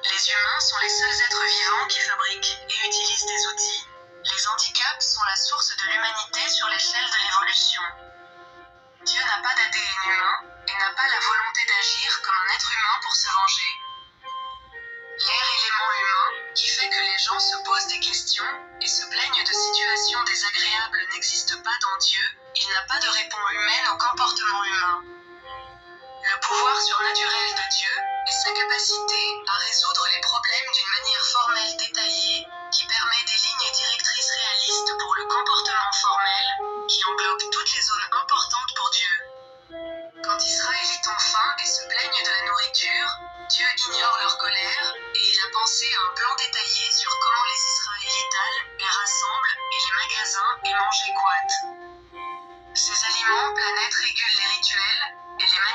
Les humains sont les seuls êtres vivants qui fabriquent et utilisent des outils. Les handicaps sont la source de l'humanité sur l'échelle de l'évolution. Dieu n'a pas d'ADN humain et n'a pas la volonté d'agir comme un être humain pour se venger. L'air élément humain, qui fait que les gens se posent des questions et se plaignent de situations désagréables n'existe pas dans Dieu, il n'a pas de réponse humaine au comportement humain. Le pouvoir surnaturel de Dieu est sa capacité à résoudre les problèmes d'une manière formelle détaillée, qui permet des lignes directrices réalistes pour le comportement formel, qui englobe toutes les zones importantes pour Dieu. Quand Israélites ont faim et se plaignent de la nourriture, Dieu ignore leur colère, et il a pensé à un plan détaillé sur comment les Israélites allent et rassemblent, et les magasins et mangent équatent. Ces aliments planètes régulent les rituels, et les manières